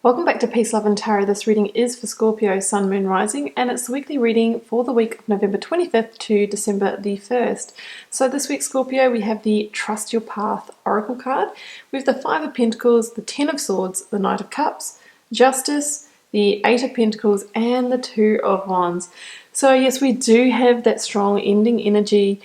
Welcome back to Peace, Love and Tarot. This reading is for Scorpio, Sun, Moon, Rising, and it's the weekly reading for the week of November 25th to December the 1st. So this week, Scorpio, we have the Trust Your Path Oracle card. We have the Five of Pentacles, the Ten of Swords, the Knight of Cups, Justice, the Eight of Pentacles, and the Two of Wands. So yes, we do have that strong ending energy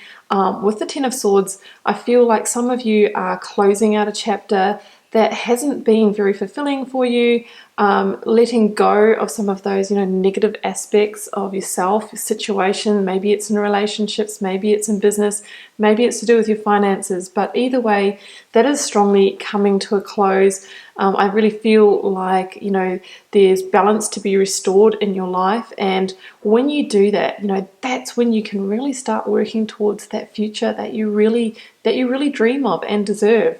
with the Ten of Swords. I feel like some of you are closing out a chapter that hasn't been very fulfilling for you, letting go of some of those, negative aspects of yourself, your situation. Maybe it's in relationships, maybe it's in business, maybe it's to do with your finances. But either way, that is strongly coming to a close. I really feel like, there's balance to be restored in your life. And when you do that, that's when you can really start working towards that future that you really dream of and deserve.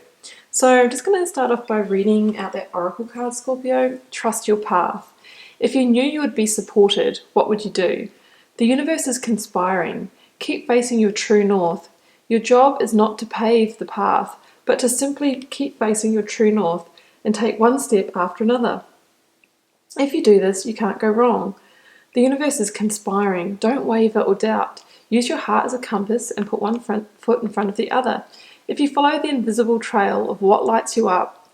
So I'm just going to start off by reading out that Oracle card, Scorpio. Trust your path. If you knew you would be supported, what would you do? The universe is conspiring. Keep facing your true north. Your job is not to pave the path, but to simply keep facing your true north and take one step after another. If you do this, you can't go wrong. The universe is conspiring. Don't waver or doubt. Use your heart as a compass and put one foot in front of the other. If you follow the invisible trail of what lights you up,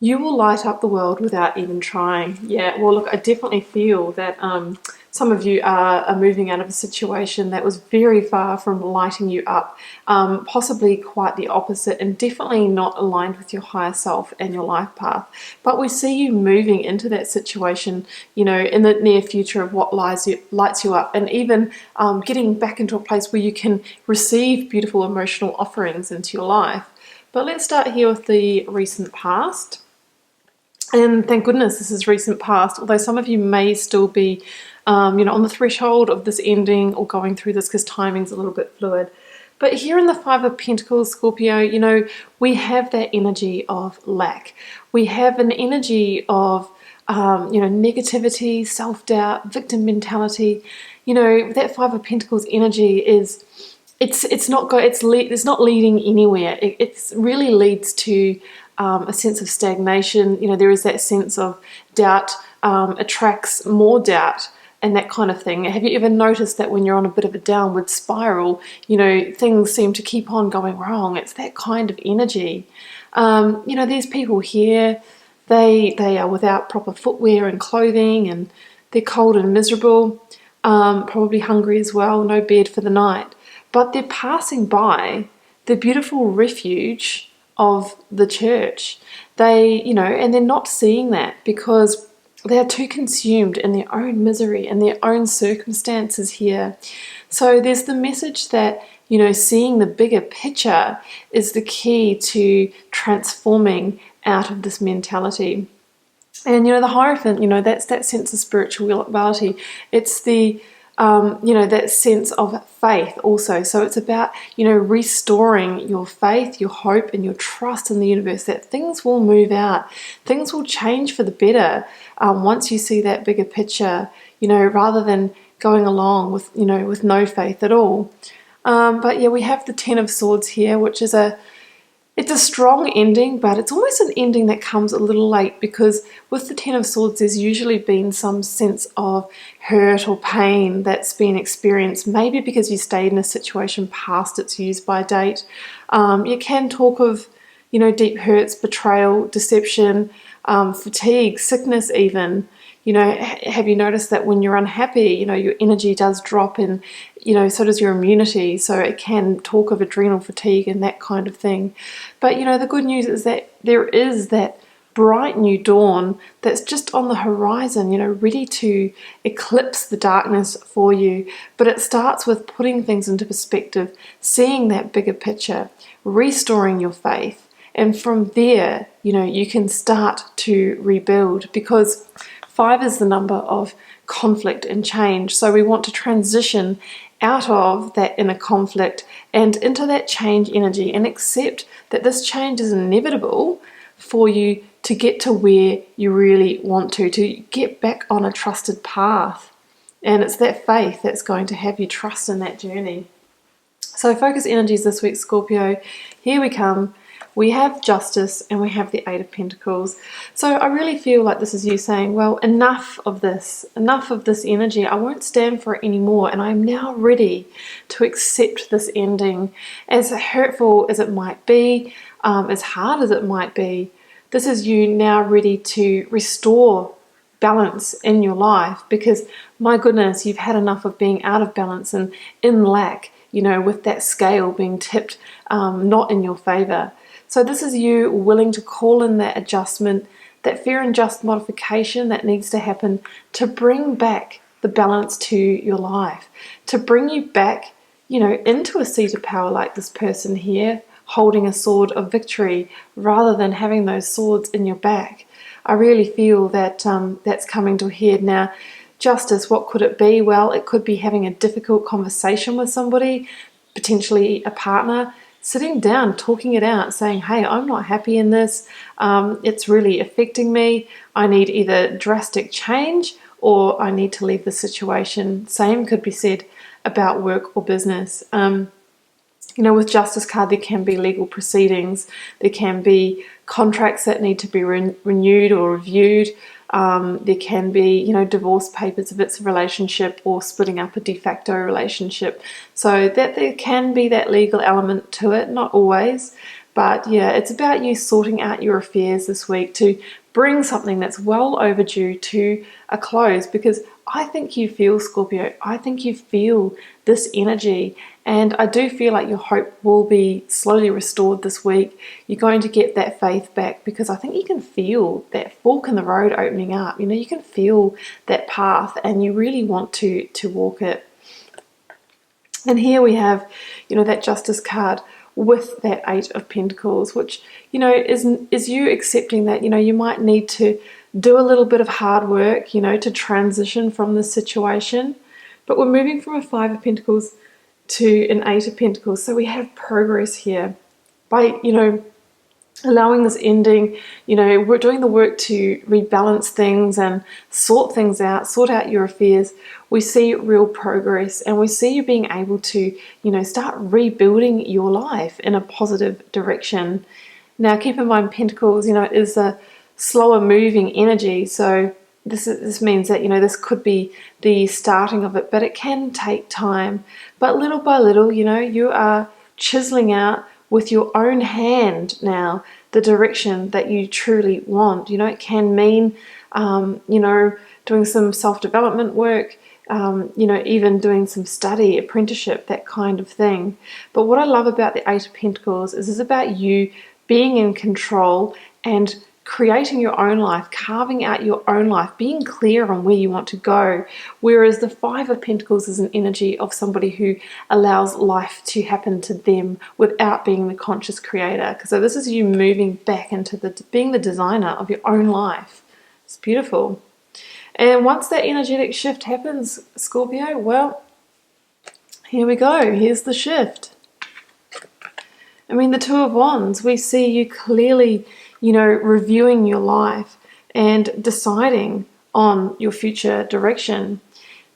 you will light up the world without even trying. Yeah, well, look, I definitely feel that some of you are moving out of a situation that was very far from lighting you up, possibly quite the opposite, and definitely not aligned with your higher self and your life path. But we see you moving into that situation, in the near future of what lights you up, and even getting back into a place where you can receive beautiful emotional offerings into your life. But let's start here with the recent past. And thank goodness this is recent past, although some of you may still be, on the threshold of this ending or going through this because timing's a little bit fluid. But here in the Five of Pentacles, Scorpio, we have that energy of lack. We have an energy of, negativity, self-doubt, victim mentality. That Five of Pentacles energy is, it's not leading anywhere. It really leads to a sense of stagnation. There is that sense of doubt attracts more doubt and that kind of thing. Have you ever noticed that when you're on a bit of a downward spiral, things seem to keep on going wrong? It's that kind of energy. These people here, they are without proper footwear and clothing, and they're cold and miserable, probably hungry as well, no bed for the night. But they're passing by the beautiful refuge of the church. And they're not seeing that because they are too consumed in their own misery and their own circumstances here. So there's the message that, seeing the bigger picture is the key to transforming out of this mentality. And, the Hierophant, that's that sense of spirituality. It's the that sense of faith also. So it's about, restoring your faith, your hope, and your trust in the universe that things will move out. Things will change for the better once you see that bigger picture, rather than going along with, with no faith at all. But yeah, we have the Ten of Swords here, which is it's a strong ending, but it's almost an ending that comes a little late because with the Ten of Swords, there's usually been some sense of hurt or pain that's been experienced, maybe because you stayed in a situation past its use-by date. You can talk of, deep hurts, betrayal, deception, fatigue, sickness even. Have you noticed that when you're unhappy, your energy does drop and, so does your immunity. So it can talk of adrenal fatigue and that kind of thing. But, the good news is that there is that bright new dawn that's just on the horizon, ready to eclipse the darkness for you. But it starts with putting things into perspective, seeing that bigger picture, restoring your faith. And from there, you can start to rebuild because 5 is the number of conflict and change. So we want to transition out of that inner conflict and into that change energy and accept that this change is inevitable for you to get to where you really want to get back on a trusted path. And it's that faith that's going to have you trust in that journey. So focus energies this week, Scorpio. Here we come we have Justice, and we have the Eight of Pentacles. So I really feel like this is you saying, well, enough of this energy. I won't stand for it anymore, and I'm now ready to accept this ending. As hurtful as it might be, as hard as it might be, this is you now ready to restore balance in your life, because my goodness, you've had enough of being out of balance and in lack, with that scale being tipped not in your favor. So this is you willing to call in that adjustment, that fair and just modification that needs to happen to bring back the balance to your life, to bring you back, into a seat of power like this person here, holding a sword of victory rather than having those swords in your back. I really feel that that's coming to a head now. Justice, what could it be? Well, it could be having a difficult conversation with somebody, potentially a partner, sitting down, talking it out, saying, hey, I'm not happy in this. It's really affecting me. I need either drastic change or I need to leave the situation. Same could be said about work or business. With Justice card, there can be legal proceedings. There can be contracts that need to be renewed or reviewed. There can be, divorce papers if it's a relationship, or splitting up a de facto relationship. So that there can be that legal element to it, not always. But yeah, it's about you sorting out your affairs this week to bring something that's well overdue to a close, because I think you feel, Scorpio, I think you feel this energy, and I do feel like your hope will be slowly restored this week. You're going to get that faith back, because I think you can feel that fork in the road opening up. You can feel that path, and you really want to walk it. And here we have, that Justice card with that Eight of Pentacles, which, is you accepting that, you might need to do a little bit of hard work, to transition from this situation. But we're moving from a Five of Pentacles to an Eight of Pentacles. So we have progress here by, allowing this ending. We're doing the work to rebalance things and sort things out, sort out your affairs. We see real progress, and we see you being able to, start rebuilding your life in a positive direction. Now, keep in mind, Pentacles, is a slower moving energy. So this means that, this could be the starting of it, but it can take time. But little by little, you are chiseling out with your own hand now the direction that you truly want. It can mean, doing some self-development work, even doing some study, apprenticeship, that kind of thing. But what I love about the Eight of Pentacles is it's about you being in control and creating your own life, carving out your own life, being clear on where you want to go. Whereas the Five of Pentacles is an energy of somebody who allows life to happen to them without being the conscious creator. So this is you moving back into being the designer of your own life. It's beautiful. And once that energetic shift happens, Scorpio, well, here we go. Here's the shift. The Two of Wands, we see you clearly, reviewing your life and deciding on your future direction.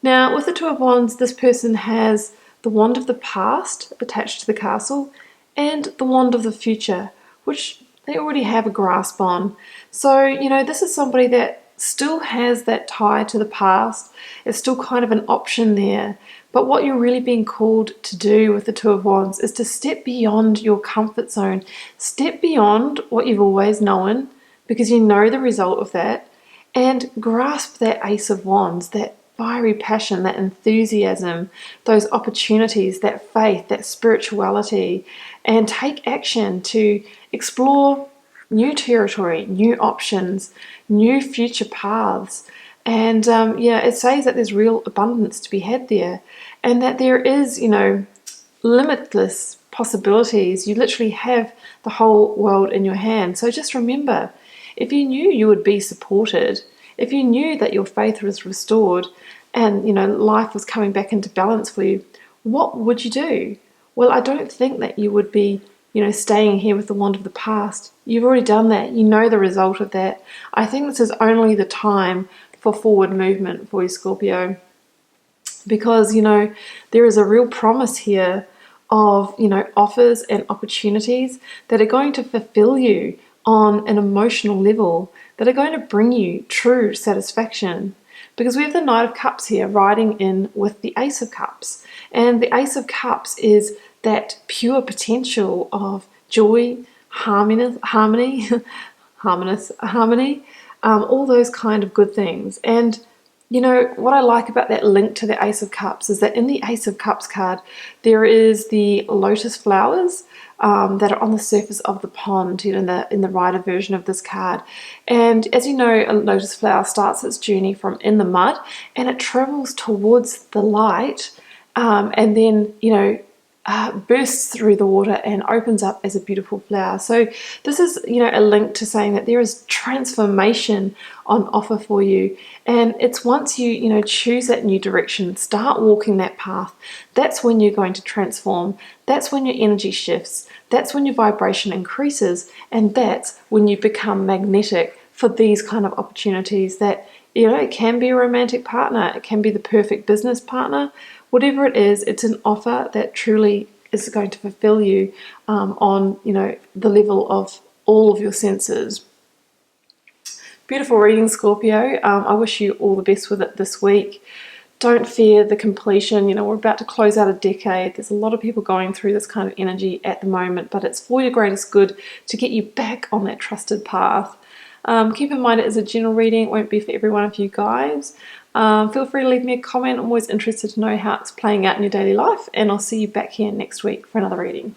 Now, with the Two of Wands, this person has the Wand of the Past attached to the castle and the Wand of the Future, which they already have a grasp on. So, this is somebody that still has that tie to the past. It's still kind of an option there. But what you're really being called to do with the Two of Wands is to step beyond your comfort zone. Step beyond what you've always known, because you know the result of that, and grasp that Ace of Wands, that fiery passion, that enthusiasm, those opportunities, that faith, that spirituality, and take action to explore new territory, new options, new future paths. And it says that there's real abundance to be had there, and that there is, limitless possibilities. You literally have the whole world in your hand. So just remember, if you knew you would be supported, if you knew that your faith was restored and, life was coming back into balance for you, what would you do? Well, I don't think that you would be, staying here with the Wand of the Past. You've already done that. You know the result of that. I think this is only the time for forward movement for you, Scorpio, because there is a real promise here of, offers and opportunities that are going to fulfill you on an emotional level, that are going to bring you true satisfaction. Because we have the Knight of Cups here riding in with the Ace of Cups. And the Ace of Cups is that pure potential of joy, harmony, harmony, all those kind of good things. And what I like about that link to the Ace of Cups is that in the Ace of Cups card, there is the lotus flowers that are on the surface of the pond, in the Rider version of this card. And as you know, a lotus flower starts its journey from in the mud, and it travels towards the light, and then, bursts through the water and opens up as a beautiful flower. So this is, a link to saying that there is transformation on offer for you. And it's once you, choose that new direction, start walking that path, that's when you're going to transform. That's when your energy shifts. That's when your vibration increases. And that's when you become magnetic for these kind of opportunities that, it can be a romantic partner. It can be the perfect business partner. Whatever it is, it's an offer that truly is going to fulfill you on, the level of all of your senses. Beautiful reading, Scorpio. I wish you all the best with it this week. Don't fear the completion. We're about to close out a decade. There's a lot of people going through this kind of energy at the moment, but it's for your greatest good to get you back on that trusted path. Keep in mind it is a general reading. It won't be for every one of you guys. Feel free to leave me a comment. I'm always interested to know how it's playing out in your daily life, and I'll see you back here next week for another reading.